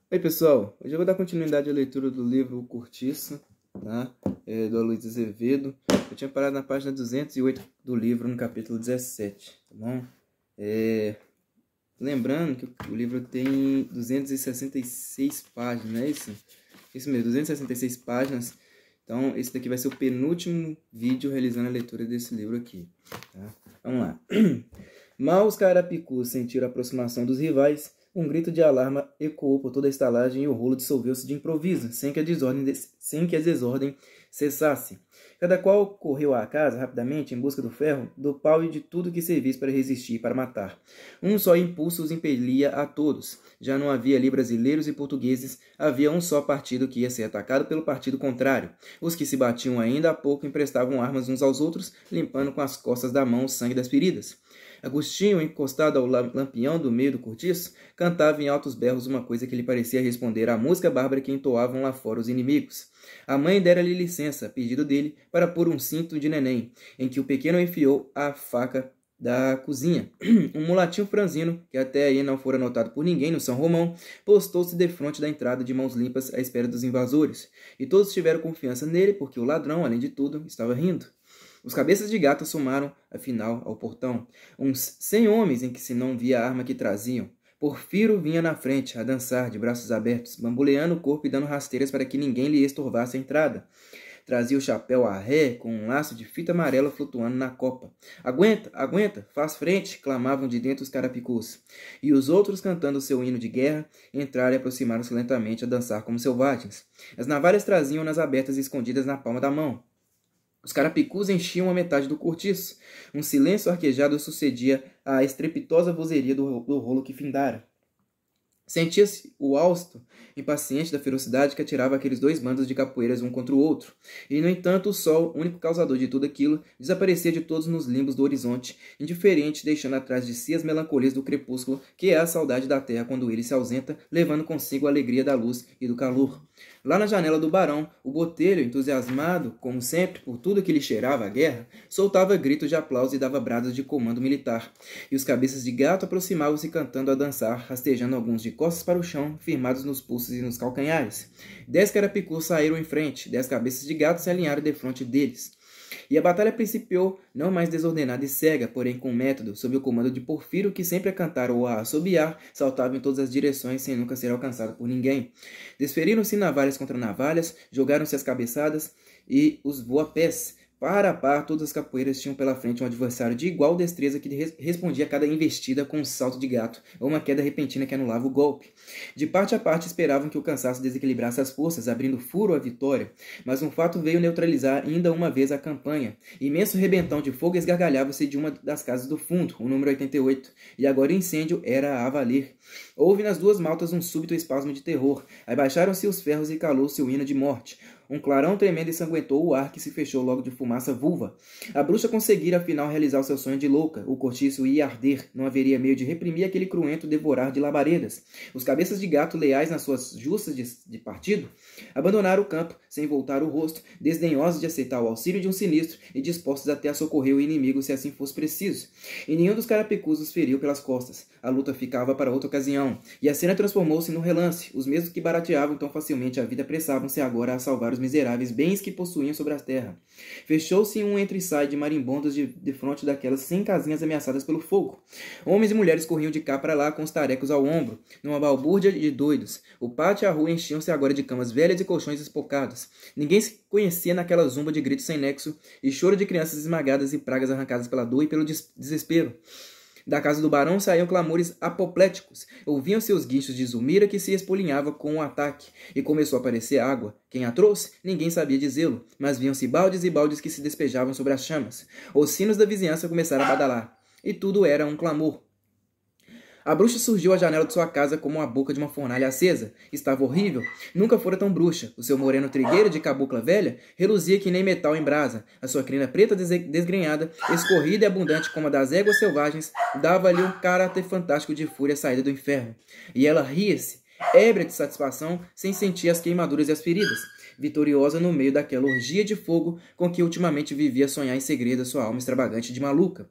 Oi pessoal, hoje eu vou dar continuidade à leitura do livro O Cortiço, tá? Do Aloysio Azevedo. Eu tinha parado na página 208 do livro, no capítulo 17, tá bom? Lembrando que o livro tem 266 páginas, não é isso? Isso mesmo, 266 páginas. Então, esse daqui vai ser o penúltimo vídeo realizando a leitura desse livro aqui, tá? Vamos lá. Mal os carapicus sentiram a aproximação dos rivais, um grito de alarma ecoou por toda a estalagem e o rolo dissolveu-se de improviso, sem que a desordem cessasse. Cada qual correu à casa rapidamente em busca do ferro, do pau e de tudo que servisse para resistir e para matar. Um só impulso os impelia a todos. Já não havia ali brasileiros e portugueses, havia um só partido que ia ser atacado pelo partido contrário. Os que se batiam ainda há pouco emprestavam armas uns aos outros, limpando com as costas da mão o sangue das feridas. Agostinho, encostado ao lampião do meio do cortiço, cantava em altos berros uma coisa que lhe parecia responder à música bárbara que entoavam lá fora os inimigos. A mãe dera-lhe licença, a pedido dele, para pôr um cinto de neném, em que o pequeno enfiou a faca da cozinha. Um mulatinho franzino, que até aí não fora notado por ninguém no São Romão, postou-se defronte da entrada de mãos limpas à espera dos invasores, e todos tiveram confiança nele, porque o ladrão, além de tudo, estava rindo. Os cabeças de gato assomaram, afinal, ao portão. Uns 100 homens em que se não via a arma que traziam. Porfiro vinha na frente, a dançar, de braços abertos, bamboleando o corpo e dando rasteiras para que ninguém lhe estorvasse a entrada. Trazia o chapéu à ré, com um laço de fita amarela flutuando na copa. Aguenta, aguenta, faz frente, clamavam de dentro os carapicus. E os outros, cantando seu hino de guerra, entraram e aproximaram-se lentamente a dançar como selvagens. As navalhas traziam-nas abertas e escondidas na palma da mão. Os carapicus enchiam a metade do cortiço. Um silêncio arquejado sucedia à estrepitosa vozeria do rolo que findara. Sentia-se o hausto, impaciente da ferocidade que atirava aqueles dois bandos de capoeiras um contra o outro. E, no entanto, o sol, único causador de tudo aquilo, desaparecia de todos nos limbos do horizonte, indiferente, deixando atrás de si as melancolias do crepúsculo, que é a saudade da terra quando ele se ausenta, levando consigo a alegria da luz e do calor. Lá na janela do barão, o botelho, entusiasmado, como sempre, por tudo que lhe cheirava a guerra, soltava gritos de aplauso e dava brados de comando militar. E os cabeças de gato aproximavam-se cantando a dançar, rastejando alguns de costas para o chão, firmados nos pulsos e nos calcanhares. 10 carapicus saíram em frente, 10 cabeças de gato se alinharam defronte deles. E a batalha principiou, não mais desordenada e cega, porém com método, sob o comando de Porfiro, que sempre a cantar ou a assobiar, saltava em todas as direções sem nunca ser alcançado por ninguém. Desferiram-se navalhas contra navalhas, jogaram-se as cabeçadas e os voapés. Par a par, todas as capoeiras tinham pela frente um adversário de igual destreza que respondia a cada investida com um salto de gato ou uma queda repentina que anulava o golpe. De parte a parte esperavam que o cansaço desequilibrasse as forças, abrindo furo à vitória, mas um fato veio neutralizar ainda uma vez a campanha. Imenso rebentão de fogo esgargalhava-se de uma das casas do fundo, o número 88, e agora o incêndio era a valer. Houve nas duas maltas um súbito espasmo de terror, abaixaram-se os ferros e calou-se o hino de morte. Um clarão tremendo ensanguentou o ar que se fechou logo de fumaça vulva. A bruxa conseguira afinal realizar o seu sonho de louca. O cortiço ia arder. Não haveria meio de reprimir aquele cruento devorar de labaredas. Os cabeças de gato, leais nas suas justas de partido, abandonaram o campo, sem voltar o rosto, desdenhosos de aceitar o auxílio de um sinistro e dispostos até a socorrer o inimigo se assim fosse preciso. E nenhum dos carapicus os feriu pelas costas. A luta ficava para outra ocasião. E a cena transformou-se num relance. Os mesmos que barateavam tão facilmente a vida apressavam-se agora a salvar os miseráveis bens que possuíam sobre a terra. Fechou-se um entra e sai de marimbondos de frente daquelas 100 casinhas ameaçadas pelo fogo. Homens e mulheres corriam de cá para lá com os tarecos ao ombro, numa balbúrdia de doidos. O pátio e a rua enchiam-se agora de camas velhas e colchões espocados. Ninguém se conhecia naquela zumba de gritos sem nexo e choro de crianças esmagadas e pragas arrancadas pela dor e pelo desespero. Da casa do barão saíam clamores apopléticos. Ouviam-se os guinchos de Zulmira que se espolinhava com o ataque. E começou a aparecer água. Quem a trouxe? Ninguém sabia dizê-lo. Mas viam-se baldes e baldes que se despejavam sobre as chamas. Os sinos da vizinhança começaram a badalar. E tudo era um clamor. A bruxa surgiu à janela de sua casa como a boca de uma fornalha acesa. Estava horrível. Nunca fora tão bruxa. O seu moreno trigueiro de cabocla velha reluzia que nem metal em brasa. A sua crina preta desgrenhada, escorrida e abundante como a das éguas selvagens, dava-lhe um caráter fantástico de fúria saída do inferno. E ela ria-se, ébria de satisfação, sem sentir as queimaduras e as feridas, vitoriosa no meio daquela orgia de fogo com que ultimamente vivia sonhar em segredo a sua alma extravagante de maluca.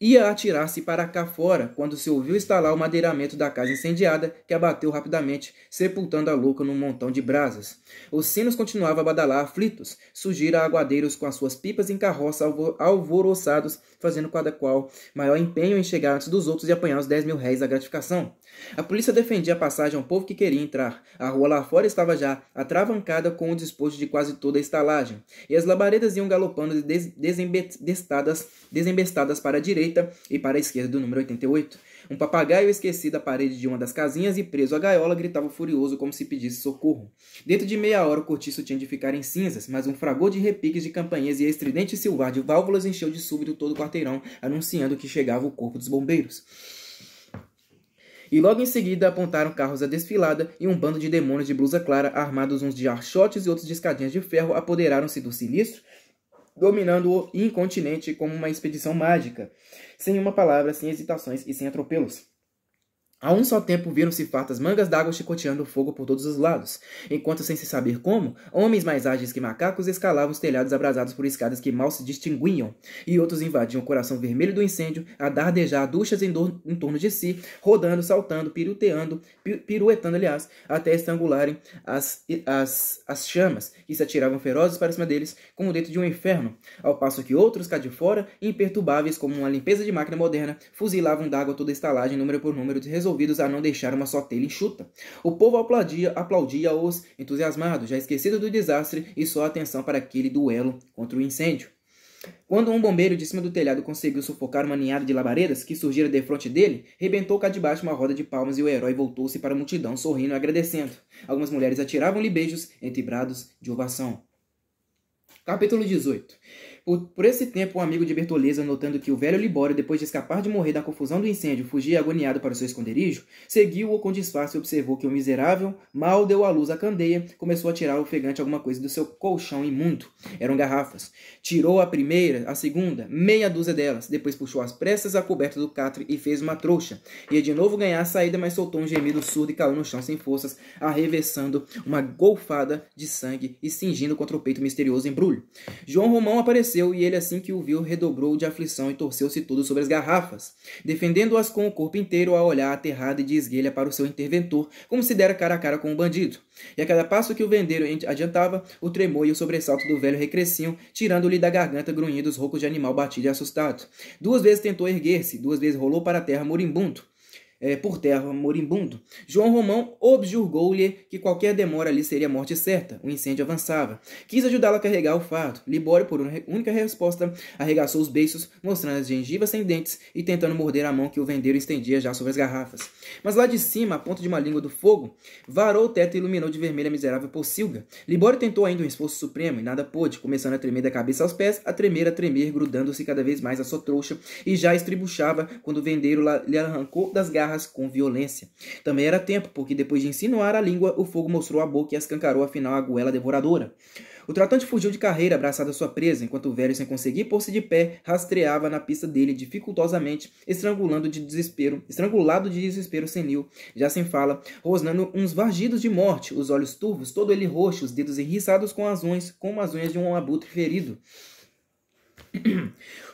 Ia atirar-se para cá fora, quando se ouviu estalar o madeiramento da casa incendiada, que abateu rapidamente, sepultando a louca num montão de brasas. Os sinos continuavam a badalar aflitos, surgiram aguadeiros com as suas pipas em carroça alvoroçados, fazendo cada qual maior empenho em chegar antes dos outros e apanhar os 10.000 réis da gratificação. A polícia defendia a passagem ao povo que queria entrar. A rua lá fora estava já atravancada com o despojo de quase toda a estalagem, e as labaredas iam galopando desembestadas para a direita e para a esquerda do número 88. Um papagaio esquecido à parede de uma das casinhas e preso à gaiola gritava furioso como se pedisse socorro. Dentro de meia hora o cortiço tinha de ficar em cinzas, mas um fragor de repiques de campainhas e estridente silvar de válvulas encheu de súbito todo o quarteirão, anunciando que chegava o corpo dos bombeiros. E logo em seguida apontaram carros à desfilada e um bando de demônios de blusa clara, armados uns de archotes e outros de escadinhas de ferro, apoderaram-se do sinistro, dominando-o incontinente como uma expedição mágica, sem uma palavra, sem hesitações e sem atropelos. A um só tempo viram-se fartas mangas d'água chicoteando o fogo por todos os lados, enquanto, sem se saber como, homens mais ágeis que macacos escalavam os telhados abrasados por escadas que mal se distinguiam, e outros invadiam o coração vermelho do incêndio, a dardejar duchas em torno de si, rodando, saltando, piruetando, até estrangularem as chamas, que se atiravam ferozes para cima deles, como dentro de um inferno, ao passo que outros, cá de fora, imperturbáveis como uma limpeza de máquina moderna, fuzilavam d'água toda a estalagem, número por número, resolvidos a não deixar uma só telha enxuta. O povo aplaudia-os entusiasmado, já esquecido do desastre e só atenção para aquele duelo contra o incêndio. Quando um bombeiro de cima do telhado conseguiu sufocar uma ninhada de labaredas que surgira defronte dele, rebentou cá de baixo uma roda de palmas e o herói voltou-se para a multidão, sorrindo e agradecendo. Algumas mulheres atiravam-lhe beijos entre brados de ovação. Capítulo 18. Por esse tempo, um amigo de Bertoleza, notando que o velho Libório, depois de escapar de morrer na confusão do incêndio, fugia agoniado para o seu esconderijo, seguiu-o com disfarce e observou que o miserável mal deu à luz à candeia, começou a tirar ofegante alguma coisa do seu colchão imundo. Eram garrafas. Tirou a primeira, a segunda, meia dúzia delas, depois puxou às pressas a coberta do catre e fez uma trouxa. Ia de novo ganhar a saída, mas soltou um gemido surdo e caiu no chão sem forças, arremessando uma golfada de sangue e cingindo contra o peito misterioso embrulho. João Romão apareceu e ele, assim que o viu, redobrou de aflição e torceu-se todo sobre as garrafas, defendendo-as com o corpo inteiro a olhar aterrado e de esguelha para o seu interventor, como se dera cara a cara com o bandido. E a cada passo que o vendeiro adiantava, o tremor e o sobressalto do velho recresciam, tirando-lhe da garganta grunhidos roucos de animal batido e assustado. 2 vezes tentou erguer-se, 2 vezes rolou para a terra moribundo. João Romão objurgou-lhe que qualquer demora ali seria morte certa. O incêndio avançava. Quis ajudá-lo a carregar o fardo. Libório, por única resposta, arregaçou os beiços, mostrando as gengivas sem dentes e tentando morder a mão que o vendeiro estendia já sobre as garrafas. Mas lá de cima, a ponta de uma língua do fogo, varou o teto e iluminou de vermelho a miserável pocilga. Libório tentou ainda um esforço supremo e nada pôde, começando a tremer da cabeça aos pés, a tremer, grudando-se cada vez mais a sua trouxa, e já estribuchava quando o vendeiro lhe arrancou das garras com violência. Também era tempo, porque depois de insinuar a língua, o fogo mostrou a boca e escancarou afinal a goela devoradora. O tratante fugiu de carreira, abraçado à sua presa, enquanto o velho, sem conseguir pôr-se de pé, rastreava na pista dele dificultosamente, estrangulado de desespero senil, já sem fala, rosnando uns vagidos de morte, os olhos turvos, todo ele roxo, os dedos enriçados com as unhas de um abutre ferido.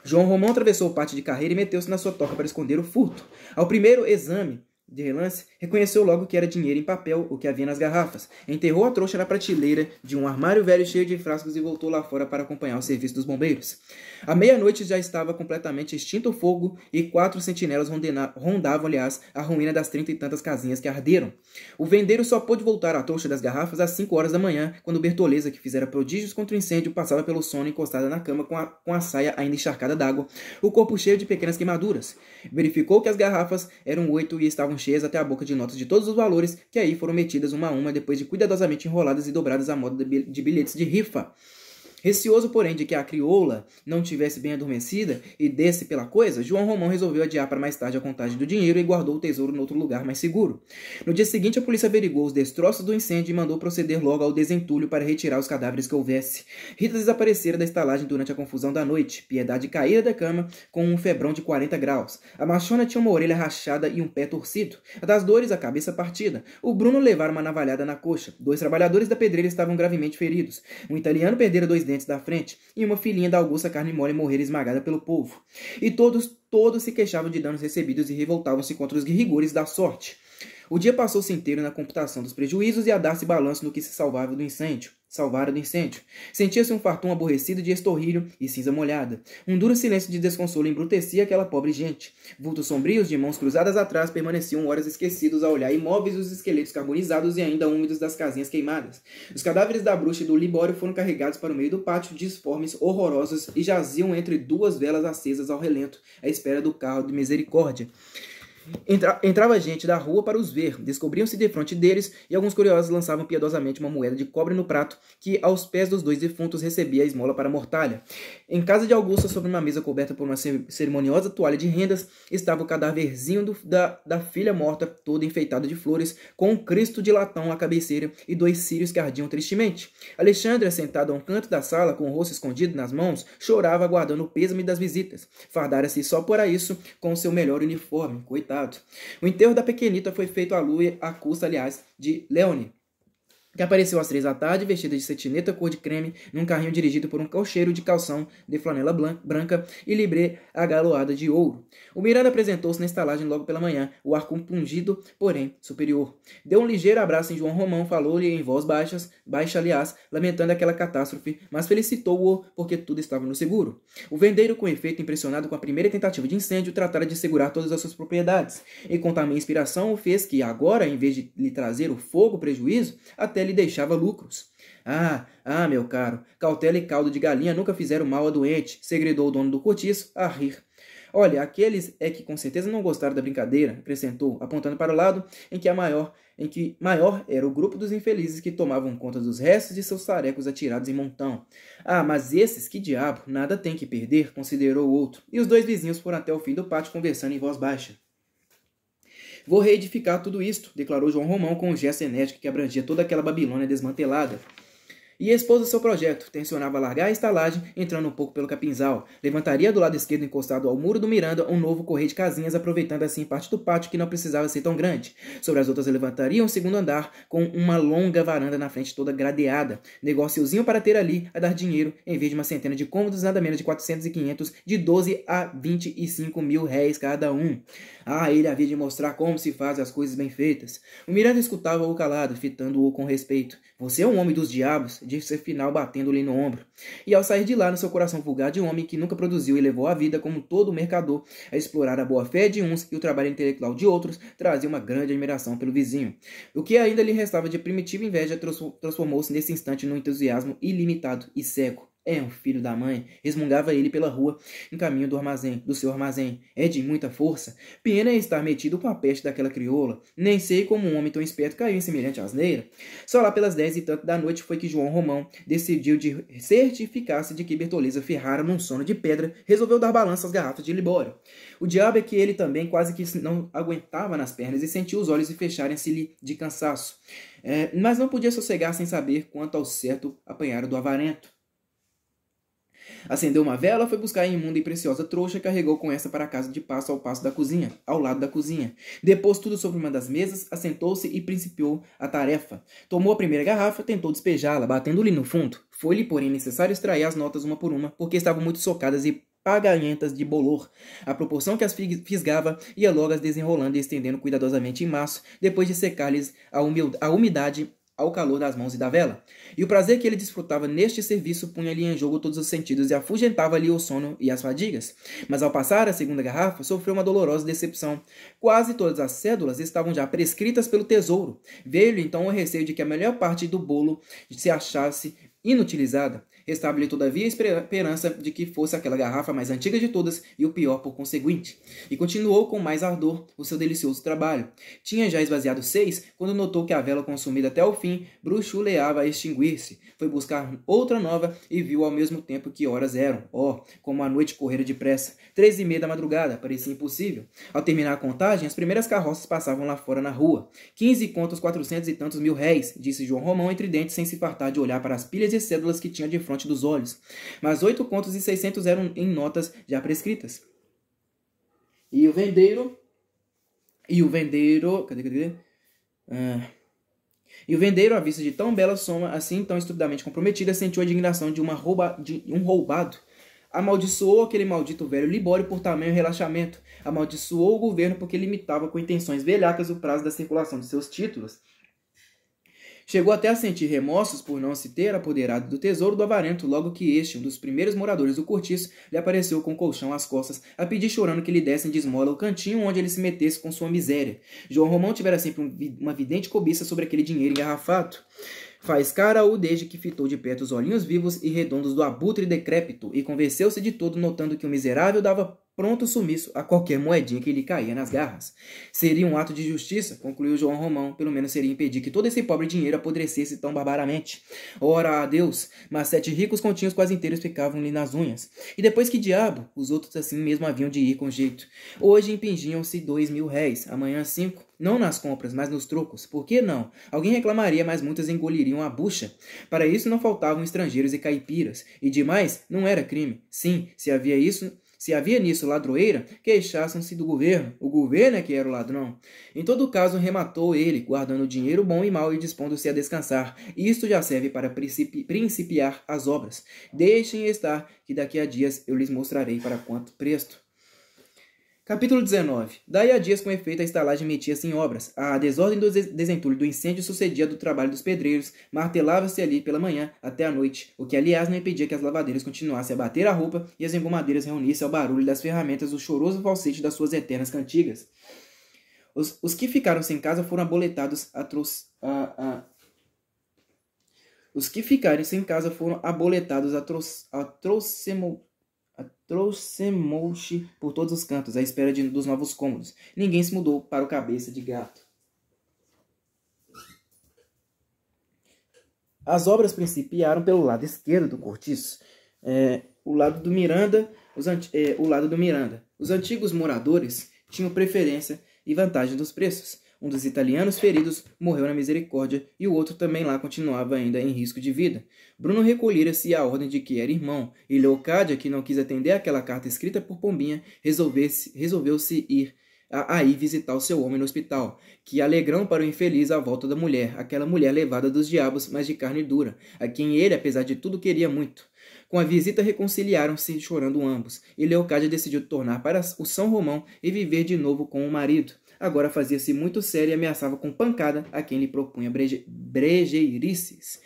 João Romão atravessou o pátio de carreira e meteu-se na sua toca para esconder o furto. Ao primeiro exame de relance, reconheceu logo que era dinheiro em papel o que havia nas garrafas. Enterrou a trouxa na prateleira de um armário velho cheio de frascos e voltou lá fora para acompanhar o serviço dos bombeiros. À meia-noite já estava completamente extinto o fogo e 4 sentinelas rondavam, a ruína das 30 e tantas casinhas que arderam. O vendeiro só pôde voltar à trouxa das garrafas às 5 horas da manhã, quando Bertoleza, que fizera prodígios contra o incêndio, passava pelo sono encostada na cama com a saia ainda encharcada d'água, o corpo cheio de pequenas queimaduras. Verificou que as garrafas eram 8 e estavam cheias até a boca de notas de todos os valores, que aí foram metidas uma a uma depois de cuidadosamente enroladas e dobradas à moda de bilhetes de rifa. Receoso, porém, de que a crioula não tivesse bem adormecida e desse pela coisa, João Romão resolveu adiar para mais tarde a contagem do dinheiro e guardou o tesouro em outro lugar mais seguro. No dia seguinte, a polícia averiguou os destroços do incêndio e mandou proceder logo ao desentulho para retirar os cadáveres que houvesse. Rita desaparecera da estalagem durante a confusão da noite. Piedade caíra da cama com um febrão de 40 graus. A machona tinha uma orelha rachada e um pé torcido. A das dores, a cabeça partida. O Bruno levara uma navalhada na coxa. 2 trabalhadores da pedreira estavam gravemente feridos. Um italiano perdera 2 dentes presidentes da frente, e uma filhinha da Augusta Carne Mole morrer esmagada pelo povo. E todos se queixavam de danos recebidos e revoltavam-se contra os rigores da sorte. O dia passou-se inteiro na computação dos prejuízos e a dar-se balanço no que se salvara do incêndio. Sentia-se um fartum aborrecido de estorrilho e cinza molhada. Um duro silêncio de desconsolo embrutecia aquela pobre gente. Vultos sombrios de mãos cruzadas atrás permaneciam horas esquecidos a olhar imóveis os esqueletos carbonizados e ainda úmidos das casinhas queimadas. Os cadáveres da bruxa e do Libório foram carregados para o meio do pátio, disformes, horrorosos, e jaziam entre duas velas acesas ao relento, à espera do carro de misericórdia. Entrava gente da rua para os ver, descobriam-se defronte deles, e alguns curiosos lançavam piedosamente uma moeda de cobre no prato, que aos pés dos dois defuntos recebia a esmola para a mortalha. Em casa de Augusta, sobre uma mesa coberta por uma cerimoniosa toalha de rendas, estava o cadáverzinho da filha morta, todo enfeitado de flores, com um cristo de latão à cabeceira e dois círios que ardiam tristemente. Alexandre, sentado a um canto da sala, com o rosto escondido nas mãos, chorava aguardando o pêsame das visitas. Fardara-se só para isso, com o seu melhor uniforme, coitado. O enterro da pequenita foi feito à custa, aliás, de Leone, que apareceu às 3 da tarde, vestida de cetineta cor de creme, num carrinho dirigido por um cocheiro de calção de flanela branca e libré agaloada de ouro. O Miranda apresentou-se na estalagem logo pela manhã, o ar compungido, porém superior. Deu um ligeiro abraço em João Romão, falou-lhe em voz baixa, aliás, lamentando aquela catástrofe, mas felicitou-o porque tudo estava no seguro. O vendeiro, com efeito, impressionado com a primeira tentativa de incêndio, tratara de segurar todas as suas propriedades, e com tamanha inspiração o fez que, agora, em vez de lhe trazer o fogo prejuízo, até lhe deixava lucros. Meu caro, cautela e caldo de galinha nunca fizeram mal a doente, segredou o dono do cortiço, a rir. Olha, aqueles é que com certeza não gostaram da brincadeira, acrescentou, apontando para o lado em que maior era o grupo dos infelizes que tomavam conta dos restos de seus tarecos atirados em montão. Mas esses, que diabo, nada tem que perder, considerou o outro, e os dois vizinhos foram até o fim do pátio conversando em voz baixa. Vou reedificar tudo isto, declarou João Romão com um gesto enérgico que abrangia toda aquela Babilônia desmantelada. E expôs o seu projeto. Tensionava largar a estalagem, entrando um pouco pelo capinzal. Levantaria do lado esquerdo, encostado ao muro do Miranda, um novo correio de casinhas, aproveitando assim parte do pátio que não precisava ser tão grande. Sobre as outras levantaria um segundo andar, com uma longa varanda na frente toda gradeada. Negóciozinho para ter ali a dar dinheiro, em vez de uma centena de cômodos, nada menos de 400 e 500, de 12 a 25 mil réis cada um. Ele havia de mostrar como se faz as coisas bem feitas. O Miranda escutava-o calado, fitando-o com respeito. Você é um homem dos diabos, disse afinal batendo-lhe no ombro. E ao sair de lá, no seu coração vulgar de homem que nunca produziu e levou a vida, como todo mercador, a explorar a boa-fé de uns e o trabalho intelectual de outros, trazia uma grande admiração pelo vizinho. O que ainda lhe restava de primitiva inveja transformou-se nesse instante num entusiasmo ilimitado e cego. É um filho da mãe, resmungava ele pela rua, em caminho do seu armazém. É de muita força. Pena é estar metido com a peste daquela crioula. Nem sei como um homem tão esperto caiu em semelhante asneira. Só lá pelas 10 e tanto da noite foi que João Romão decidiu de certificar-se de que Bertoleza ferrara num sono de pedra, resolveu dar balanço às garrafas de Libório. O diabo é que ele também quase que não aguentava nas pernas e sentiu os olhos fecharem-se-lhe de cansaço. Mas não podia sossegar sem saber quanto ao certo apanhara do avarento. Acendeu uma vela, foi buscar a imunda e preciosa trouxa e carregou com essa para a casa de passo ao lado da cozinha. Depôs tudo sobre uma das mesas, assentou-se e principiou a tarefa. Tomou a primeira garrafa, tentou despejá-la, batendo-lhe no fundo. Foi-lhe, porém, necessário extrair as notas uma por uma, porque estavam muito socadas e paganhentas de bolor. A proporção que as fisgava ia logo as desenrolando e estendendo cuidadosamente em maço, depois de secar-lhes a umidade ao calor das mãos e da vela. E o prazer que ele desfrutava neste serviço punha-lhe em jogo todos os sentidos e afugentava-lhe o sono e as fadigas. Mas ao passar a segunda garrafa, sofreu uma dolorosa decepção. Quase todas as cédulas estavam já prescritas pelo tesouro. Veio-lhe então o receio de que a melhor parte do bolo se achasse inutilizada. Restava-lhe, todavia, a esperança de que fosse aquela garrafa mais antiga de todas e o pior por conseguinte. E continuou com mais ardor o seu delicioso trabalho. Tinha já esvaziado 6, quando notou que a vela consumida até o fim bruxuleava a extinguir-se. Foi buscar outra nova e viu ao mesmo tempo que horas eram. Como a noite correra depressa. 3:30 da madrugada, parecia impossível. Ao terminar a contagem, as primeiras carroças passavam lá fora na rua. 15 contos 400 e tantos mil réis, disse João Romão entre dentes, sem se fartar de olhar para as pilhas de cédulas que tinha de frente dos olhos, mas 8 contos e 600 eram em notas já prescritas. E o vendeiro, E o vendeiro, à vista de tão bela soma, assim tão estupidamente comprometida, sentiu a indignação de um roubado. Amaldiçoou aquele maldito velho Libório por tamanho relaxamento. Amaldiçoou o governo porque limitava com intenções velhacas o prazo da circulação de seus títulos. Chegou até a sentir remorsos por não se ter apoderado do tesouro do avarento, logo que este, um dos primeiros moradores do cortiço, lhe apareceu com o colchão às costas, a pedir chorando que lhe dessem de esmola o cantinho onde ele se metesse com sua miséria. João Romão tivera sempre uma vidente cobiça sobre aquele dinheiro engarrafado. Faiscara-o desde que fitou de perto os olhinhos vivos e redondos do abutre decrépito, e convenceu-se de todo notando que o miserável dava pronto sumiço a qualquer moedinha que lhe caía nas garras. Seria um ato de justiça, concluiu João Romão, pelo menos seria impedir que todo esse pobre dinheiro apodrecesse tão barbaramente. Ora a Deus, mas 7 ricos continhos quase inteiros ficavam-lhe nas unhas. E depois que diabo, os outros assim mesmo haviam de ir com jeito. Hoje impingiam-se 2.000 réis, amanhã 5. Não nas compras, mas nos trocos. Por que não? Alguém reclamaria, mas muitas engoliriam a bucha. Para isso não faltavam estrangeiros e caipiras. E demais, não era crime. Sim, se havia nisso ladroeira, queixassem-se do governo. O governo é que era o ladrão. Em todo caso, rematou ele, guardando o dinheiro bom e mau e dispondo-se a descansar. Isto já serve para principiar as obras. Deixem estar, que daqui a dias eu lhes mostrarei para quanto presto. Capítulo 19. Daí a dias, com efeito, a estalagem metia-se em obras. A desordem do desentulho do incêndio sucedia do trabalho dos pedreiros, martelava-se ali pela manhã até a noite, o que aliás não impedia que as lavadeiras continuassem a bater a roupa e as engomadeiras reunissem ao barulho das ferramentas o choroso falsete das suas eternas cantigas. Os que ficaram sem casa foram aboletados trouxemos-te por todos os cantos, à espera dos novos cômodos. Ninguém se mudou para o cabeça de gato. As obras principiaram pelo lado esquerdo do cortiço, o lado do Miranda. Os antigos moradores tinham preferência e vantagem dos preços. Um dos italianos feridos morreu na misericórdia e o outro também lá continuava ainda em risco de vida. Bruno recolhera-se à ordem de que era irmão, e Leocádia, que não quis atender àquela carta escrita por Pombinha, resolveu-se ir aí visitar o seu homem no hospital. Que alegrão para o infeliz a volta da mulher, aquela mulher levada dos diabos, mas de carne dura, a quem ele, apesar de tudo, queria muito. Com a visita reconciliaram-se chorando ambos, e Leocádia decidiu tornar para o São Romão e viver de novo com o marido. Agora fazia-se muito séria e ameaçava com pancada a quem lhe propunha brejeirices.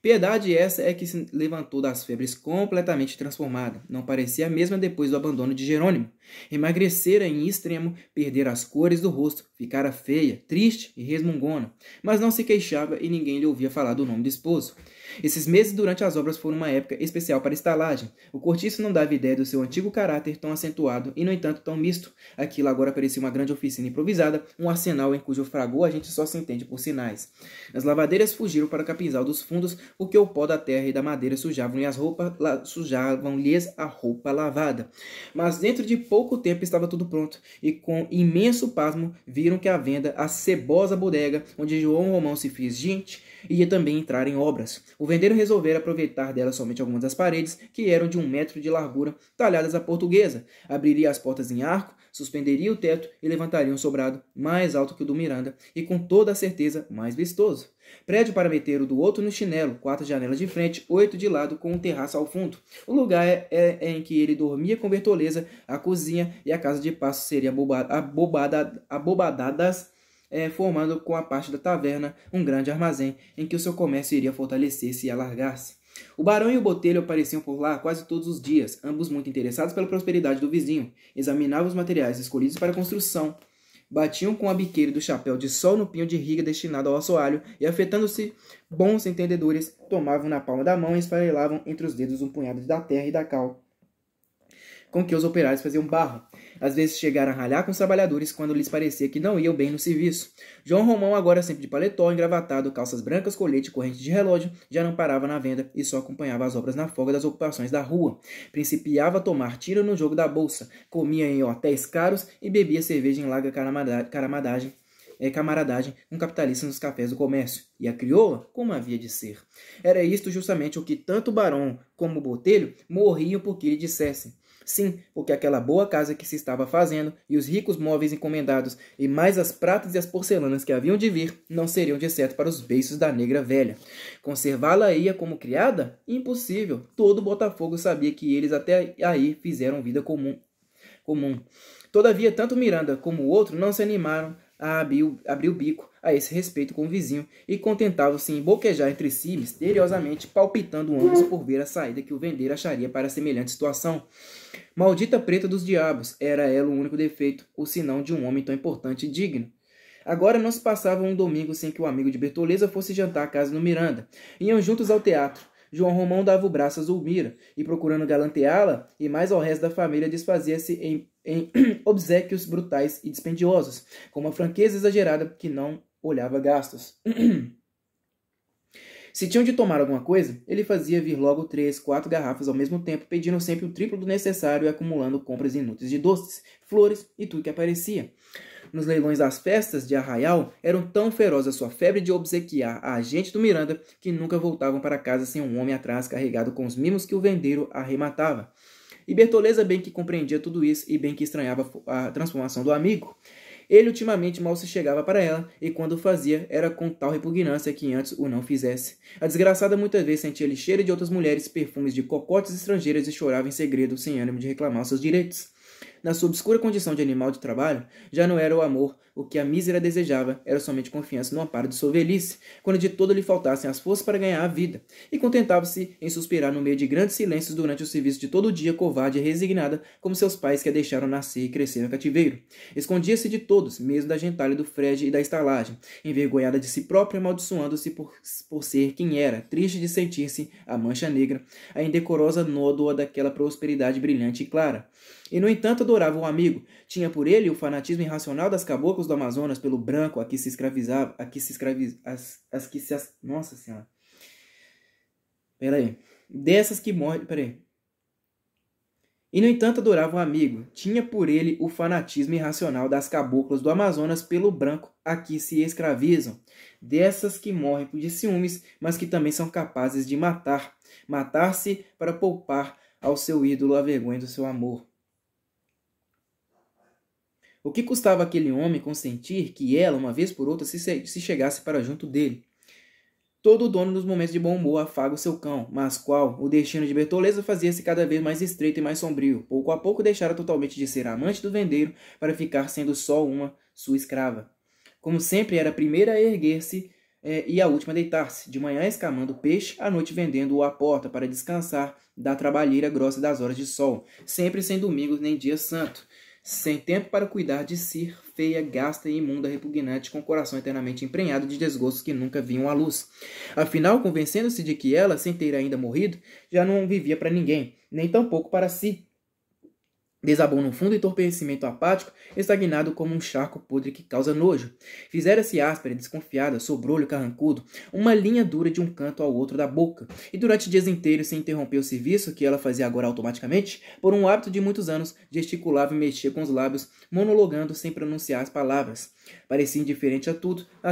Piedade essa é que se levantou das febres completamente transformada. Não parecia a mesma depois do abandono de Jerônimo. Emagrecera em extremo, perdera as cores do rosto, ficara feia, triste e resmungona. Mas não se queixava e ninguém lhe ouvia falar do nome do esposo. Esses meses durante as obras foram uma época especial para a estalagem. O cortiço não dava ideia do seu antigo caráter tão acentuado e, no entanto, tão misto. Aquilo agora parecia uma grande oficina improvisada, um arsenal em cujo fragor a gente só se entende por sinais. As lavadeiras fugiram para o capinzal dos fundos, porque o pó da terra e da madeira sujavam-lhes a roupa lavada. Mas dentro de pouco tempo estava tudo pronto, e com imenso pasmo viram que à venda a cebosa bodega, onde João Romão se fez gente, ia também entrar em obras. O vendeiro resolvera aproveitar dela somente algumas das paredes, que eram de 1 metro de largura, talhadas à portuguesa. Abriria as portas em arco, suspenderia o teto e levantaria um sobrado mais alto que o do Miranda, e com toda a certeza mais vistoso. Prédio para meter o do outro no chinelo, 4 janelas de frente, 8 de lado, com um terraço ao fundo. O lugar é em que ele dormia com Bertoleza, a cozinha e a casa de passo seriam abobadadas, formando com a parte da taverna um grande armazém em que o seu comércio iria fortalecer-se e alargar-se. O barão e o botelho apareciam por lá quase todos os dias, ambos muito interessados pela prosperidade do vizinho. Examinavam os materiais escolhidos para a construção, batiam com a biqueira do chapéu de sol no pinho de riga destinado ao assoalho e, afetando-se bons entendedores, tomavam na palma da mão e esfarelavam entre os dedos um punhado da terra e da cal com que os operários faziam barro. Às vezes chegaram a ralhar com os trabalhadores quando lhes parecia que não iam bem no serviço. João Romão, agora sempre de paletó, engravatado, calças brancas, colete e corrente de relógio, já não parava na venda e só acompanhava as obras na folga das ocupações da rua. Principiava a tomar tiro no jogo da bolsa, comia em hotéis caros e bebia cerveja em larga camaradagem com capitalistas nos cafés do comércio. E a crioula, como havia de ser. Era isto justamente o que tanto o barão como o botelho morriam por que lhe dissessem. Sim, porque aquela boa casa que se estava fazendo, e os ricos móveis encomendados, e mais as pratas e as porcelanas que haviam de vir, não seriam de certo para os beiços da negra velha. Conservá-la-ia como criada? Impossível. Todo Botafogo sabia que eles até aí fizeram vida comum. Todavia, tanto Miranda como o outro não se animaram a abrir o bico a esse respeito com o vizinho e contentavam-se em boquejar entre si misteriosamente, palpitando ambos por ver a saída que o vendeiro acharia para semelhante situação. Maldita preta dos diabos, era ela o único defeito, ou senão de um homem tão importante e digno. Agora não se passava um domingo sem que o amigo de Bertoleza fosse jantar à casa do Miranda. Iam juntos ao teatro. João Romão dava o braço a Zulmira, e procurando galanteá-la, e mais ao resto da família, desfazia-se em obséquios brutais e dispendiosos, com uma franqueza exagerada que não olhava gastos. Se tinham de tomar alguma coisa, ele fazia vir logo 3, 4 garrafas ao mesmo tempo, pedindo sempre o triplo do necessário e acumulando compras inúteis de doces, flores e tudo que aparecia. Nos leilões das festas de Arraial, eram tão feroz a sua febre de obsequiar a agente do Miranda que nunca voltavam para casa sem um homem atrás carregado com os mimos que o vendeiro arrematava. E Bertoleza bem que compreendia tudo isso e bem que estranhava a transformação do amigo. Ele ultimamente mal se chegava para ela, e quando o fazia, era com tal repugnância que antes o não fizesse. A desgraçada muitas vezes sentia lixeira de outras mulheres, perfumes de cocotes estrangeiras e chorava em segredo, sem ânimo de reclamar seus direitos. Na sua obscura condição de animal de trabalho, já não era o amor o que a mísera desejava, era somente confiança no amparo de sua velhice, quando de todo lhe faltassem as forças para ganhar a vida, e contentava-se em suspirar no meio de grandes silêncios durante o serviço de todo o dia, covarde e resignada, como seus pais que a deixaram nascer e crescer no cativeiro. Escondia-se de todos, mesmo da gentalha do Fred e da estalagem, envergonhada de si própria, amaldiçoando-se por ser quem era, triste de sentir-se a mancha negra, a indecorosa nódoa daquela prosperidade brilhante e clara. E, no entanto, adorava o amigo. Tinha por ele o fanatismo irracional das caboclas do Amazonas pelo branco a que se escravizava, nossa senhora. Peraí. Dessas que morrem, peraí. E, no entanto, adorava o amigo. Tinha por ele o fanatismo irracional das caboclas do Amazonas pelo branco a que se escravizam. Dessas que morrem de ciúmes, mas que também são capazes de matar. Matar-se para poupar ao seu ídolo a vergonha do seu amor. O que custava aquele homem consentir que ela, uma vez por outra, se chegasse para junto dele? Todo dono nos momentos de bom humor afaga o seu cão, mas qual? O destino de Bertoleza fazia-se cada vez mais estreito e mais sombrio. Pouco a pouco deixara totalmente de ser amante do vendeiro para ficar sendo só sua escrava. Como sempre, era a primeira a erguer-se e a última a deitar-se, de manhã escamando peixe, à noite vendendo-o à porta para descansar da trabalheira grossa das horas de sol, sempre sem domingos nem dia santo. Sem tempo para cuidar de si, feia, gasta e imunda, repugnante, com o coração eternamente emprenhado de desgostos que nunca vinham à luz. Afinal, convencendo-se de que ela, sem ter ainda morrido, já não vivia para ninguém, nem tampouco para si. Desabou num fundo entorpecimento apático, estagnado como um charco podre que causa nojo. Fizera-se áspera, desconfiada, sobrolho carrancudo, uma linha dura de um canto ao outro da boca, e durante dias inteiros, sem interromper o serviço, que ela fazia agora automaticamente, por um hábito de muitos anos, gesticulava e mexia com os lábios, monologando sem pronunciar as palavras. Parecia indiferente a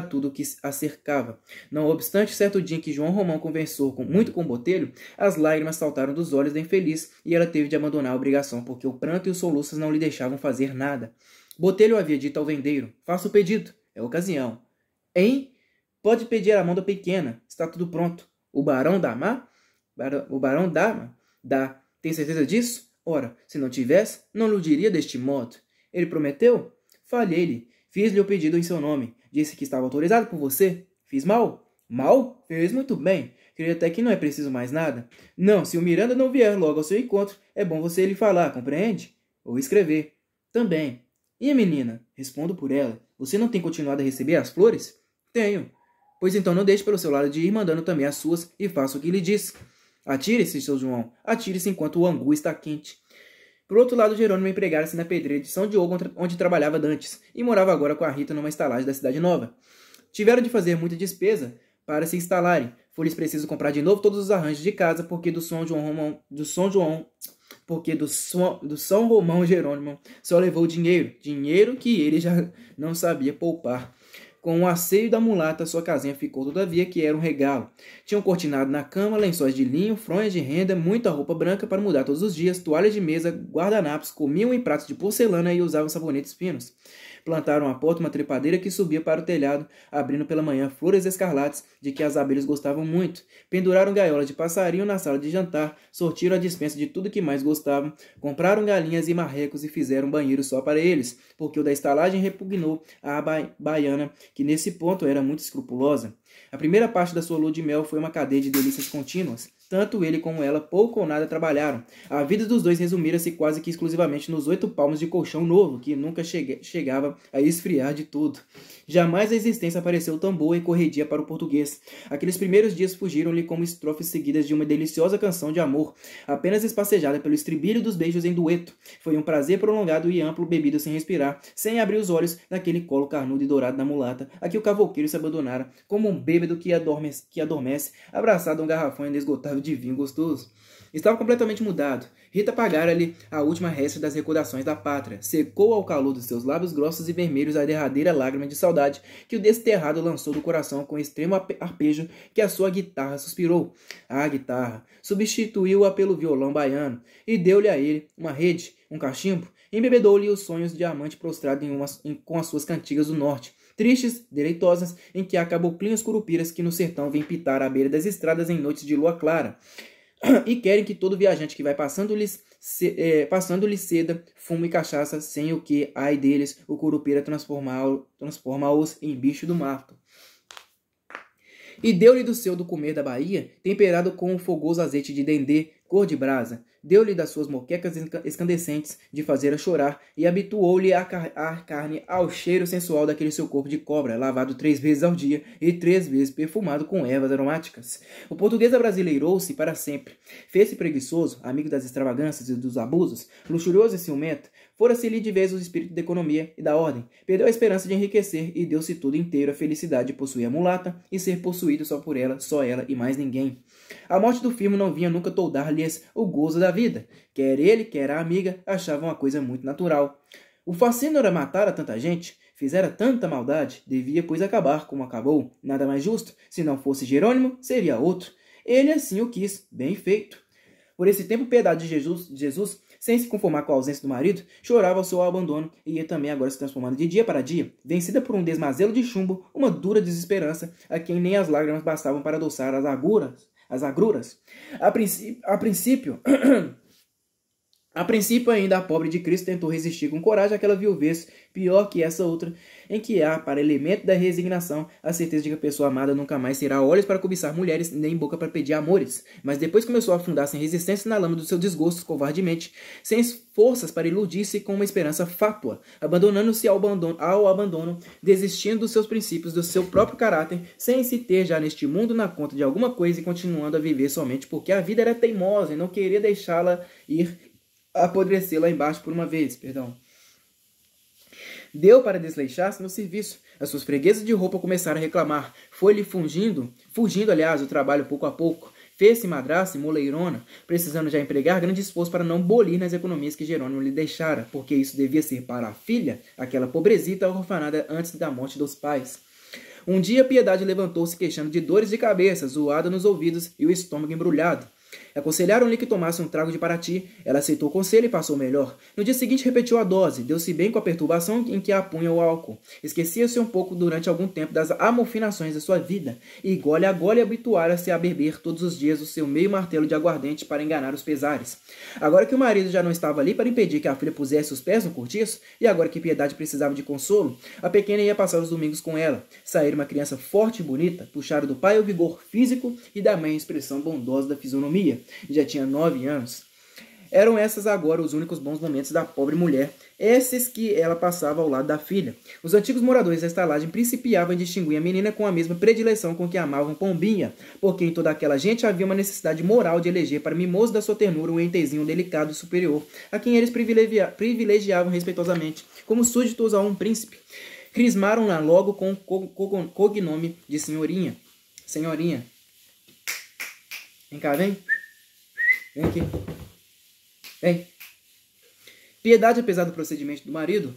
tudo que a cercava. Não obstante, certo dia em que João Romão conversou muito com Botelho, as lágrimas saltaram dos olhos da infeliz, e ela teve de abandonar a obrigação, porque o pranto e os soluços não lhe deixavam fazer nada. Botelho havia dito ao vendeiro: "Faça o pedido, é ocasião." "Hein? Pode pedir a mão da pequena, está tudo pronto." "O barão Dama? O barão Dama? Dá. Tem certeza disso? Ora, se não tivesse, não lhe diria deste modo." "Ele prometeu?" "Falhei-lhe. Fiz-lhe o pedido em seu nome. Disse que estava autorizado por você. Fiz mal?" "Mal? Fez muito bem. Creio até que não é preciso mais nada." "Não, se o Miranda não vier logo ao seu encontro, é bom você lhe falar, compreende? Ou escrever." "Também." "E a menina?" "Respondo por ela. Você não tem continuado a receber as flores?" "Tenho." "Pois então não deixe pelo seu lado de ir mandando também as suas e faça o que lhe diz." "Atire-se, seu João. Atire-se enquanto o angu está quente." Por outro lado, Jerônimo empregara-se na pedreira de São Diogo, onde trabalhava dantes, e morava agora com a Rita numa estalagem da cidade nova. Tiveram de fazer muita despesa para se instalarem. Foi-lhes preciso comprar de novo todos os arranjos de casa, porque do São Romão Jerônimo só levou dinheiro que ele já não sabia poupar. Com o asseio da mulata, sua casinha ficou todavia que era um regalo. Tinham cortinado na cama, lençóis de linho, fronhas de renda, muita roupa branca para mudar todos os dias, toalhas de mesa, guardanapos, comiam em pratos de porcelana e usavam sabonetes finos. Plantaram à porta uma trepadeira que subia para o telhado, abrindo pela manhã flores escarlates de que as abelhas gostavam muito. Penduraram gaiolas de passarinho na sala de jantar, sortiram a despensa de tudo que mais gostavam, compraram galinhas e marrecos e fizeram um banheiro só para eles, porque o da estalagem repugnou à baiana, que nesse ponto era muito escrupulosa. A primeira parte da sua lua de mel foi uma cadeia de delícias contínuas. Tanto ele como ela pouco ou nada trabalharam. A vida dos dois resumira-se quase que exclusivamente nos 8 palmos de colchão novo, que nunca chegava a esfriar de tudo. Jamais a existência pareceu tão boa e corredia para o português. Aqueles primeiros dias fugiram-lhe como estrofes seguidas de uma deliciosa canção de amor, apenas espacejada pelo estribilho dos beijos em dueto. Foi um prazer prolongado e amplo, bebido sem respirar, sem abrir os olhos naquele colo carnudo e dourado da mulata, a que o cavouqueiro se abandonara, como um bêbado que adormece, abraçado a um garrafão inesgotável de vinho gostoso. Estava completamente mudado. Rita pagara-lhe a última resta das recordações da pátria. Secou ao calor dos seus lábios grossos e vermelhos a derradeira lágrima de saudade que o desterrado lançou do coração com extremo arpejo que a sua guitarra suspirou. A guitarra substituiu-a pelo violão baiano e deu-lhe a ele uma rede, um cachimbo, embebedou-lhe os sonhos de amante prostrado com as suas cantigas do norte, tristes, deleitosas, em que há caboclinhos curupiras que no sertão vêm pitar à beira das estradas em noites de lua clara, e querem que todo viajante que vai passando-lhes seda, fumo e cachaça, sem o que, ai deles, o curupira transforma-os em bicho do mato. E deu-lhe do seu do comer da Bahia, temperado com um fogoso azeite de dendê, cor de brasa. Deu-lhe das suas moquecas escandescentes de fazer a chorar e habituou-lhe a carne ao cheiro sensual daquele seu corpo de cobra, lavado 3 vezes ao dia e 3 vezes perfumado com ervas aromáticas. O português abrasileirou-se para sempre. Fez-se preguiçoso, amigo das extravagâncias e dos abusos, luxurioso e ciumento. Fora-se-lhe de vez o espírito da economia e da ordem. Perdeu a esperança de enriquecer e deu-se tudo inteiro a felicidade de possuir a mulata e ser possuído só por ela, só ela e mais ninguém. A morte do firmo não vinha nunca toldar-lhes o gozo da vida. Quer ele, quer a amiga, achavam a coisa muito natural. O fascínio era matar a tanta gente, fizera tanta maldade, devia, pois, acabar como acabou. Nada mais justo. Se não fosse Jerônimo, seria outro. Ele assim o quis, bem feito. Por esse tempo, piedade de Jesus, sem se conformar com a ausência do marido, chorava o seu abandono e ia também agora se transformando de dia para dia, vencida por um desmazelo de chumbo, uma dura desesperança, a quem nem as lágrimas bastavam para adoçar as agruras. A princípio ainda a pobre de Cristo tentou resistir com coragem àquela viuvez, pior que essa outra, em que há, para elemento da resignação, a certeza de que a pessoa amada nunca mais terá olhos para cobiçar mulheres, nem boca para pedir amores. Mas depois começou a afundar sem resistência na lama do seu desgosto, covardemente, sem forças para iludir-se com uma esperança fátua, abandonando-se ao abandono, desistindo dos seus princípios, do seu próprio caráter, sem se ter já neste mundo na conta de alguma coisa e continuando a viver somente porque a vida era teimosa e não queria deixá-la ir apodrecer lá embaixo por uma vez, Deu para desleixar-se no serviço. As suas freguesas de roupa começaram a reclamar. Foi-lhe fugindo, aliás, o trabalho pouco a pouco. Fez-se madraça e moleirona, precisando já empregar grande esforço para não bolir nas economias que Jerônimo lhe deixara, porque isso devia ser para a filha, aquela pobrezita orfanada antes da morte dos pais. Um dia Piedade levantou-se queixando de dores de cabeça, zoada nos ouvidos e o estômago embrulhado. Aconselharam-lhe que tomasse um trago de Parati. Ela aceitou o conselho e passou melhor. No dia seguinte repetiu a dose. Deu-se bem com a perturbação em que a punha o álcool. Esquecia-se um pouco durante algum tempo das amofinações da sua vida. E gole a gole habituara-se a beber todos os dias o seu meio martelo de aguardente para enganar os pesares. Agora que o marido já não estava ali para impedir que a filha pusesse os pés no cortiço, e agora que Piedade precisava de consolo, a pequena ia passar os domingos com ela. Sair uma criança forte e bonita, puxara do pai o vigor físico e da mãe a expressão bondosa da fisionomia. Já tinha 9 anos. Eram essas agora os únicos bons momentos da pobre mulher, esses que ela passava ao lado da filha. Os antigos moradores da estalagem principiavam a distinguir a menina com a mesma predileção com que amavam Pombinha, porque em toda aquela gente havia uma necessidade moral de eleger para mimoso da sua ternura um entezinho delicado e superior, a quem eles privilegiavam respeitosamente, como súditos a um príncipe. Crismaram-na logo com o cognome de senhorinha. Senhorinha. Vem cá, vem. Vem aqui. Vem. Piedade, apesar do procedimento do marido,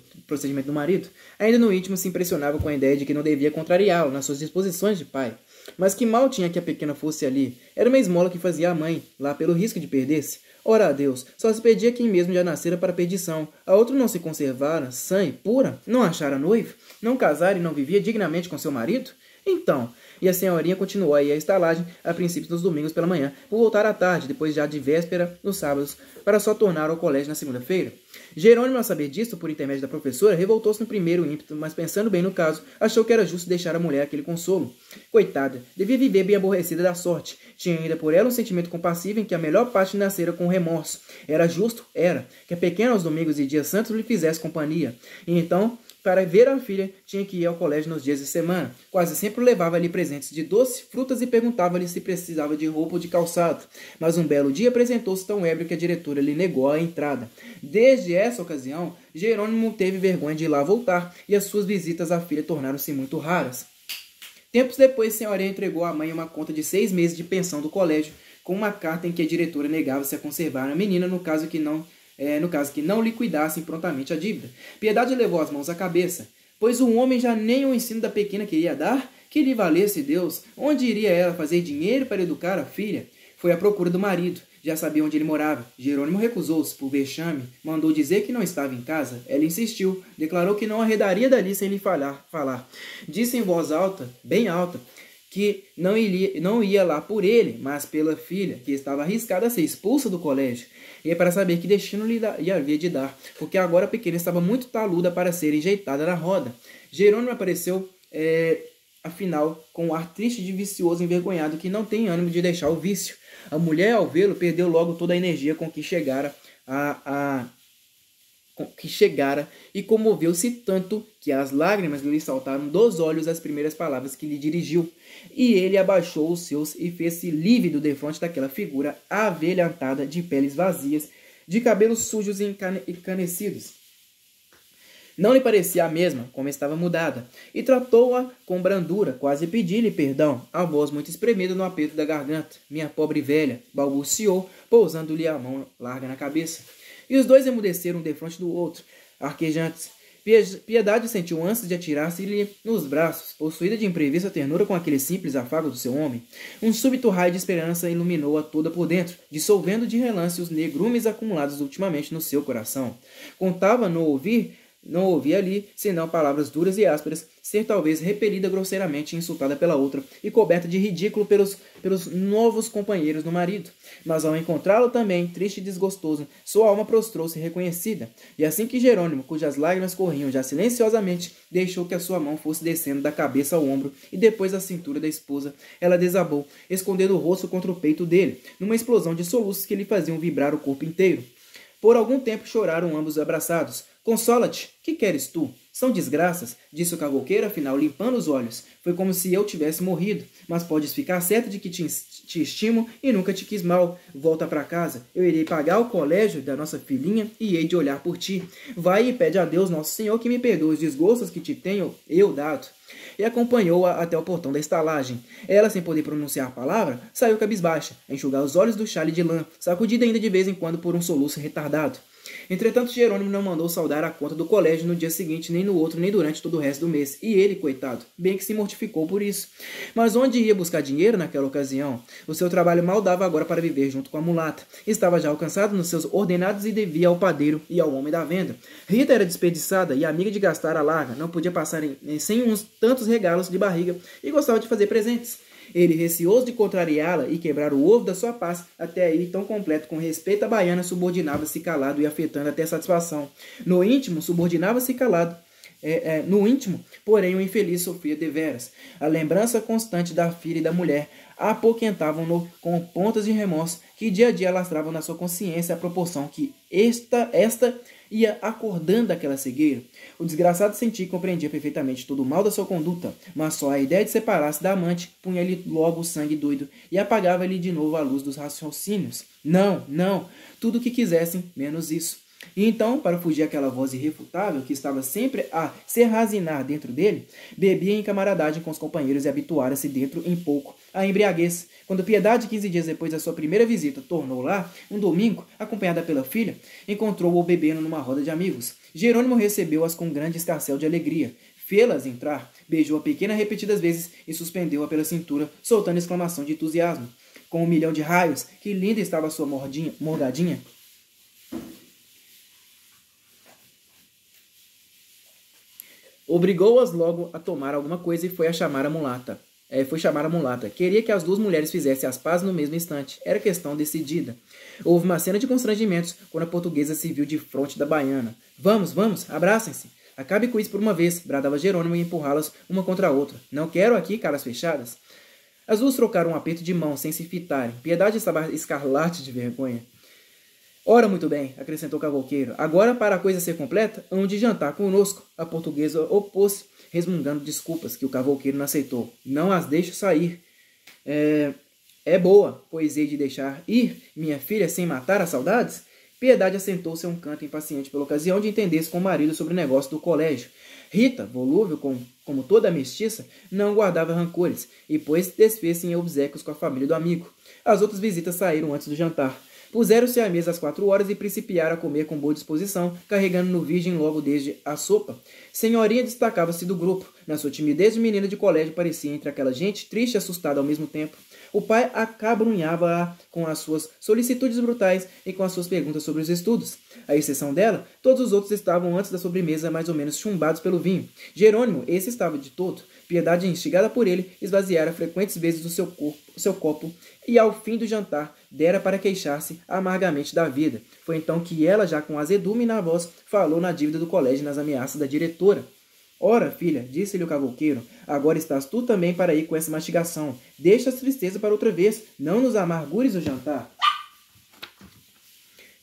ainda no íntimo se impressionava com a ideia de que não devia contrariá-lo nas suas disposições de pai. Mas que mal tinha que a pequena fosse ali. Era uma esmola que fazia a mãe, lá pelo risco de perder-se. Ora a Deus, só se pedia quem mesmo já nascera para a perdição. A outro não se conservara, sã e pura? Não achara noivo? Não casara e não vivia dignamente com seu marido? Então, e a senhorinha continuou a ir à estalagem, a princípio nos domingos pela manhã, por voltar à tarde, depois já de véspera, nos sábados, para só tornar ao colégio na segunda-feira. Jerônimo, ao saber disto, por intermédio da professora, revoltou-se no primeiro ímpeto, mas pensando bem no caso, achou que era justo deixar à mulher aquele consolo. Coitada, devia viver bem aborrecida da sorte. Tinha ainda por ela um sentimento compassivo em que a melhor parte nascera com remorso. Era justo, era, que a pequena aos domingos e dias santos lhe fizesse companhia. E então, para ver a filha, tinha que ir ao colégio nos dias de semana. Quase sempre levava-lhe presentes de doce, frutas e perguntava-lhe se precisava de roupa ou de calçado. Mas um belo dia apresentou-se tão ébrio que a diretora lhe negou a entrada. Desde essa ocasião, Jerônimo teve vergonha de ir lá voltar, e as suas visitas à filha tornaram-se muito raras. Tempos depois, a senhorinha entregou à mãe uma conta de 6 meses de pensão do colégio, com uma carta em que a diretora negava-se a conservar a menina no caso que não liquidassem prontamente a dívida. Piedade levou as mãos à cabeça. Pois o homem já nem o ensino da pequena queria dar? Que lhe valesse Deus! Onde iria ela fazer dinheiro para educar a filha? Foi à procura do marido. Já sabia onde ele morava. Jerônimo recusou-se, por vexame. Mandou dizer que não estava em casa. Ela insistiu. Declarou que não arredaria dali sem lhe falar. Disse em voz alta, bem alta, que não ia lá por ele, mas pela filha, que estava arriscada a ser expulsa do colégio. E é para saber que destino lhe havia de dar, porque agora a pequena estava muito taluda para ser enjeitada na roda. Jerônimo apareceu, afinal, com um ar triste de vicioso envergonhado que não tem ânimo de deixar o vício. A mulher, ao vê-lo, perdeu logo toda a energia com que chegara e comoveu-se tanto que as lágrimas lhe saltaram dos olhos as primeiras palavras que lhe dirigiu. E ele abaixou os seus e fez-se lívido defronte daquela figura avelhantada, de peles vazias, de cabelos sujos e encanecidos. Não lhe parecia a mesma, como estava mudada, e tratou-a com brandura, quase pediu-lhe perdão, a voz muito espremida no aperto da garganta. Minha pobre velha, balbuciou, pousando-lhe a mão larga na cabeça. E os dois emudeceram um defronte do outro, arquejantes. Piedade sentiu ânsia de atirar-se-lhe nos braços, possuída de imprevista ternura com aquele simples afago do seu homem. Um súbito raio de esperança iluminou-a toda por dentro, dissolvendo de relance os negrumes acumulados ultimamente no seu coração. Contava não ouvia ali, senão palavras duras e ásperas, ser talvez repelida grosseiramente e insultada pela outra, e coberta de ridículo pelos novos companheiros do marido. Mas ao encontrá-lo também, triste e desgostoso, sua alma prostrou-se reconhecida, e assim que Jerônimo, cujas lágrimas corriam já silenciosamente, deixou que a sua mão fosse descendo da cabeça ao ombro e depois da cintura da esposa, ela desabou, escondendo o rosto contra o peito dele, numa explosão de soluços que lhe faziam vibrar o corpo inteiro. Por algum tempo choraram ambos abraçados. Consola-te, que queres tu? São desgraças, disse o cavouqueiro, afinal, limpando os olhos. Foi como se eu tivesse morrido, mas podes ficar certa de que te estimo e nunca te quis mal. Volta para casa, eu irei pagar o colégio da nossa filhinha e hei de olhar por ti. Vai e pede a Deus Nosso Senhor que me perdoe os desgostos que te tenho eu dado. E acompanhou-a até o portão da estalagem. Ela, sem poder pronunciar a palavra, saiu cabisbaixa, a enxugar os olhos do chale de lã, sacudida ainda de vez em quando por um soluço retardado. Entretanto, Jerônimo não mandou saldar a conta do colégio no dia seguinte, nem no outro, nem durante todo o resto do mês. E ele, coitado, bem que se mortificou por isso. Mas onde ia buscar dinheiro naquela ocasião? O seu trabalho mal dava agora para viver junto com a mulata. Estava já alcançado nos seus ordenados e devia ao padeiro e ao homem da venda. Rita era desperdiçada e amiga de gastar a larga, não podia passar sem uns tantos regalos de barriga e gostava de fazer presentes. Ele, receoso de contrariá-la e quebrar o ovo da sua paz, até aí tão completo com respeito à baiana, subordinava-se calado e afetando até satisfação. No íntimo, subordinava-se calado. No íntimo, porém, o infeliz sofria deveras. A lembrança constante da filha e da mulher apoquentavam-no com pontas de remorso que dia a dia lastravam na sua consciência à proporção que esta ia acordando aquela cegueira. O desgraçado sentia e compreendia perfeitamente todo o mal da sua conduta, mas só a ideia de separar-se da amante punha-lhe logo o sangue doido e apagava-lhe de novo a luz dos raciocínios. Não, tudo o que quisessem, menos isso. E então, para fugir àquela voz irrefutável que estava sempre a serrazinar dentro dele, bebia em camaradagem com os companheiros e habituara-se dentro em pouco à embriaguez. Quando Piedade, 15 dias depois da sua primeira visita, tornou lá, um domingo, acompanhada pela filha, encontrou-o bebendo numa roda de amigos. Jerônimo recebeu-as com grande escarcéu de alegria. Fê-las entrar, beijou a pequena repetidas vezes e suspendeu-a pela cintura, soltando exclamação de entusiasmo. Com 1.000.000 de raios, que linda estava a sua morgadinha! Obrigou-as logo a tomar alguma coisa e foi chamar a mulata. Queria que as duas mulheres fizessem as pazes no mesmo instante. Era questão decidida. Houve uma cena de constrangimentos quando a portuguesa se viu de fronte da baiana. Vamos, vamos, abracem-se. Acabe com isso por uma vez, bradava Jerônimo e empurrá-las uma contra a outra. Não quero aqui caras fechadas. As duas trocaram um aperto de mão sem se fitarem. Piedade estava escarlate de vergonha. Ora, muito bem, acrescentou o cavouqueiro. Agora, para a coisa ser completa, hão de jantar conosco. A portuguesa opôs-se, resmungando desculpas que o cavouqueiro não aceitou. Não as deixo sair. É boa, pois hei de deixar ir minha filha sem matar as saudades? Piedade assentou-se a um canto impaciente pela ocasião de entender-se com o marido sobre o negócio do colégio. Rita, volúvel como toda a mestiça, não guardava rancores, e desfez-se em obséquios com a família do amigo. As outras visitas saíram antes do jantar. Puseram-se à mesa às 4 horas e principiaram a comer com boa disposição, carregando no virgem logo desde a sopa. Senhorinha destacava-se do grupo. Na sua timidez de menina de colégio parecia entre aquela gente triste e assustada ao mesmo tempo. O pai acabrunhava-a com as suas solicitudes brutais e com as suas perguntas sobre os estudos. À exceção dela, todos os outros estavam antes da sobremesa mais ou menos chumbados pelo vinho. Jerônimo, esse estava de todo. Piedade, instigada por ele, esvaziara frequentes vezes o seu copo e, ao fim do jantar, dera para queixar-se amargamente da vida. Foi então que ela, já com azedume na voz, falou na dívida do colégio e nas ameaças da diretora. Ora, filha, disse-lhe o cavouqueiro, agora estás tu também para ir com essa mastigação. Deixa as tristezas para outra vez, não nos amargures o jantar.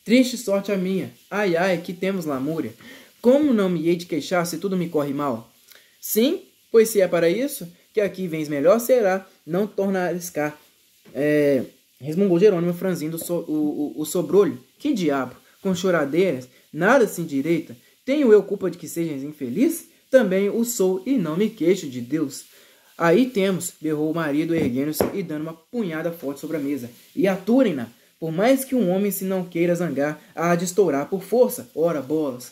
Triste sorte a minha. Ai, ai, que temos lamúria. Como não me hei de queixar se tudo me corre mal? Sim, pois se é para isso, que aqui vens melhor será não tornares cá. Resmungou Jerônimo, franzindo o sobrolho. Que diabo, com choradeiras, nada se endireita. Tenho eu culpa de que sejas infeliz? Também o sou e não me queixo de Deus. Aí temos, berrou o marido, erguendo-se e dando uma punhada forte sobre a mesa. E aturem-na. Por mais que um homem se não queira zangar, há de estourar por força. Ora, bolas.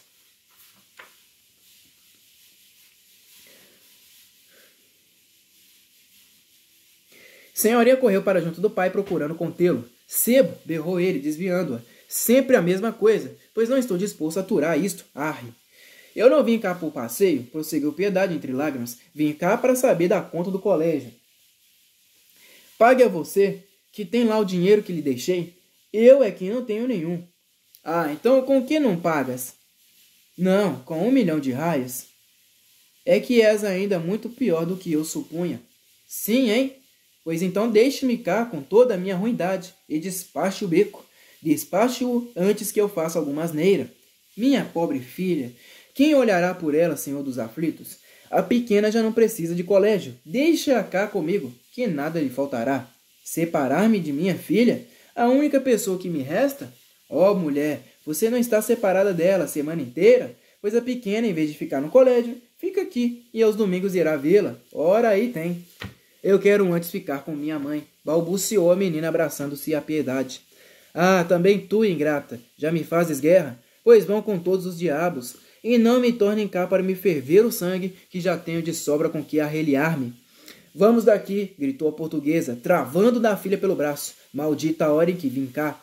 Senhorinha correu para junto do pai, procurando contê-lo. Sebo, berrou ele, desviando-a. Sempre a mesma coisa, pois não estou disposto a aturar isto. Arre. Eu não vim cá por passeio, prosseguiu Piedade entre lágrimas. Vim cá para saber da conta do colégio. Pague a você, que tem lá o dinheiro que lhe deixei. Eu é que não tenho nenhum. Ah, então com que não pagas? Não, com 1.000.000 de raios. É que és ainda muito pior do que eu supunha. Sim, hein? Pois então deixe-me cá com toda a minha ruindade e despache o beco. Despache-o antes que eu faça alguma asneira. Minha pobre filha, quem olhará por ela, senhor dos aflitos? A pequena já não precisa de colégio. Deixa-a cá comigo, que nada lhe faltará. Separar-me de minha filha? A única pessoa que me resta? Oh, mulher, você não está separada dela a semana inteira? Pois a pequena, em vez de ficar no colégio, fica aqui e aos domingos irá vê-la. Ora, aí tem. Eu quero antes ficar com minha mãe, balbuciou a menina abraçando-se à Piedade. Ah, também tu, ingrata, já me fazes guerra? Pois vão com todos os diabos, e não me tornem cá para me ferver o sangue, que já tenho de sobra com que arreliar-me. Vamos daqui, gritou a portuguesa, travando da filha pelo braço. Maldita a hora em que vim cá.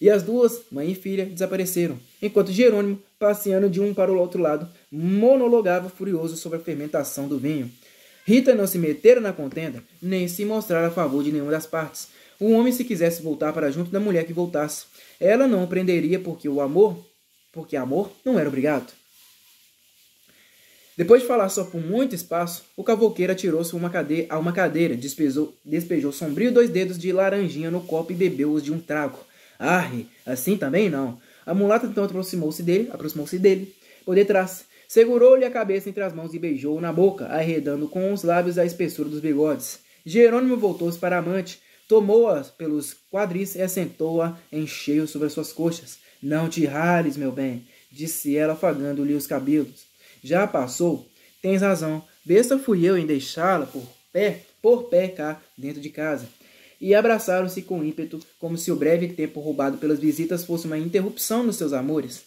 E as duas, mãe e filha, desapareceram, enquanto Jerônimo, passeando de um para o outro lado, monologava furioso sobre a fermentação do vinho. Rita não se metera na contenda, nem se mostrara a favor de nenhuma das partes. O homem, se quisesse voltar para junto da mulher, que voltasse. Ela não o prenderia porque amor não era obrigado. Depois de falar só por muito espaço, o cavouqueiro atirou-se a uma cadeira, despejou sombrio 2 dedos de laranjinha no copo e bebeu-os de um trago. Arre, assim também não. A mulata então aproximou-se dele, por detrás. Segurou-lhe a cabeça entre as mãos e beijou-o na boca, arredando com os lábios a espessura dos bigodes. Jerônimo voltou-se para a amante, tomou-a pelos quadris e assentou-a em cheio sobre as suas coxas. Não te rales, meu bem, disse ela, afagando-lhe os cabelos. Já passou? Tens razão. Besta fui eu em deixá-la por pé cá dentro de casa. E abraçaram-se com ímpeto, como se o breve tempo roubado pelas visitas fosse uma interrupção nos seus amores.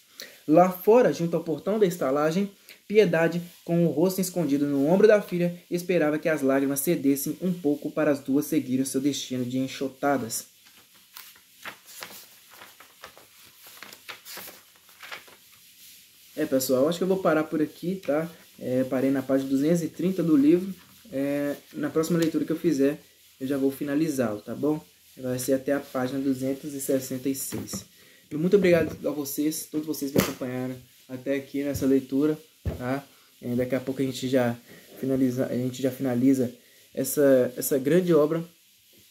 Lá fora, junto ao portão da estalagem, Piedade, com o rosto escondido no ombro da filha, esperava que as lágrimas cedessem um pouco para as duas seguirem seu destino de enxotadas. Pessoal, acho que eu vou parar por aqui, tá? Parei na página 230 do livro. Na próxima leitura que eu fizer, eu já vou finalizá-lo, tá bom? Vai ser até a página 266. E muito obrigado a vocês, todos vocês que me acompanharam até aqui nessa leitura, tá? Daqui a pouco a gente já finaliza essa grande obra.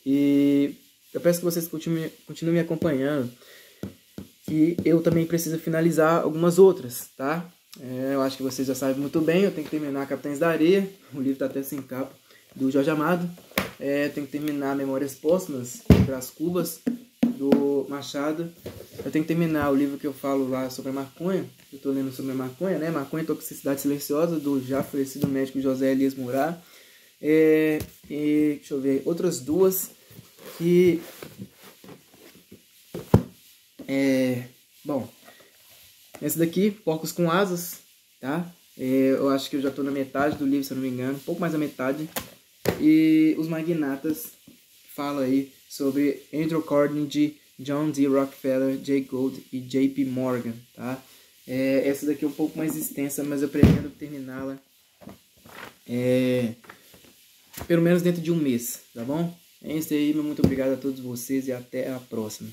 E eu peço que vocês continuem me acompanhando, que eu também preciso finalizar algumas outras, tá? Eu acho que vocês já sabem muito bem, eu tenho que terminar Capitães da Areia, o livro está até sem capa, do Jorge Amado. Eu tenho que terminar Memórias Póstumas, Brás Cubas, do Machado. Eu tenho que terminar o livro que eu falo lá sobre a maconha. Eu estou lendo sobre a maconha, né? Maconha e Toxicidade Silenciosa, do já falecido médico José Elias Murat. E deixa eu ver, outras duas que... Bom, essa daqui, Porcos com Asas, tá? Eu acho que eu já estou na metade do livro, se eu não me engano, um pouco mais da metade. E Os Magnatas fala aí sobre Andrew Carnegie, John D. Rockefeller, Jay Gould e J.P. Morgan, tá? Essa daqui é um pouco mais extensa, mas eu pretendo terminá-la pelo menos dentro de um mês, tá bom? É isso aí, muito obrigado a todos vocês e até a próxima.